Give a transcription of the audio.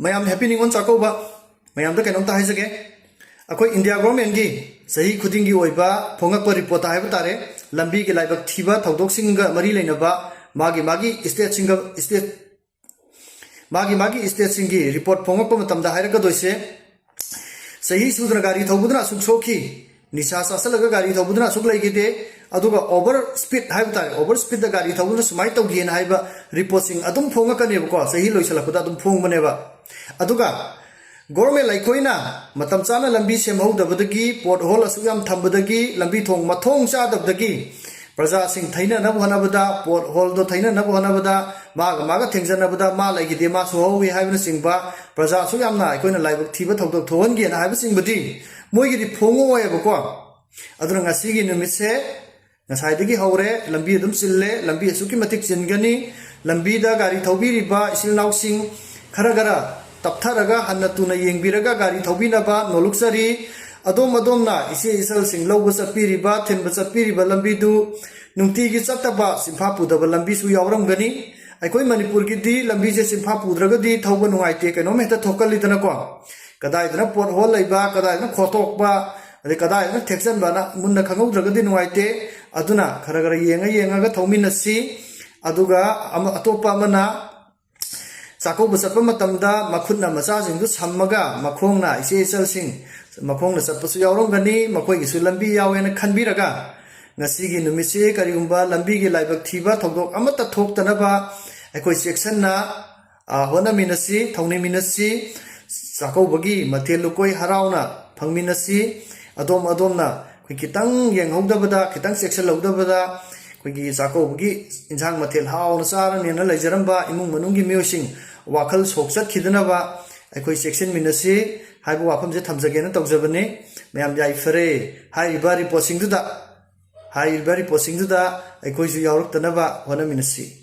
Mayam happy ningon chakoba mayam da kenom ta haisage akoi India government gi sahi khuding gi oiba phongak pa report ha tare lambi gi laibak thiba thodok singa mari leinaba magi state singa state magi state singi report phongak pa matam da hairaga doise sahi sudra gari thobudna suk sokhi nisha sasalaga gari thobudna suk laigide aduga over speed haiba tare over speed da gari thobudna sumai tawgen haiba report sing adum phonga kaneba ko sahi loisalakda adum phong baneba aduga government laikoina matam chana lambi semhodabadagi pothole asuyam thambadagi lambi thong mathong chadabdagi praja sing thaina na bhanabada pothole do thaina na bhanabada maga thengjanabada ma laigide ma sohowi haibna singba praja asuyam na aikoina laibak thiba thodok thonge na haiba singbadi moigi di phongo oeba ko aduna ngasi gi numitse ngasai dagi hore lambi dum sille lambi asuki matik chingani lambi da gari Thoubiriba isil naw sing Khra Khra Taptharaga Hanna Tuna Yenglaga Gari Thoubinaba noluksari adom na isi isal sing lawba sapiriba thenba sapiriba lambi du nungti gi chataba simpha pudaba lambi su yawram gani aikoi Manipur gi di lambi je simpha pudraga di thauba nungaite keno meta thokali dana ko kadai dana pot hol laiba kadai na khotok ba ade kadai na theksan bana munna khangaudraga di nungaite aduna Khra Khra yenga ga thauminasi aduga atopa amana Sako besapa matamda makhutna macha singdu sammaga makhongna ise isal sing makhongna sapsu yawrong gani makhoi gi sulambi yawena khanbiraga ngasi gi numise karigumba lambi gi laibak thiba thodok amata thoktanaba aikoi section na hona minasi thongni minasi sako bagi mathel lukoi harauna phangminasi adom na khoi kitang yenghogdabada kitang section logdabada khoi sako bagi injang mathel hauna sara nena laijaramba imung manungi miosing wakal soksat khidnaba aikoi section minasi haibu wafam je thamjagena tawjabani mayam Yaifare haibari posting duda aikoi ju yawruk tanaba hona minasi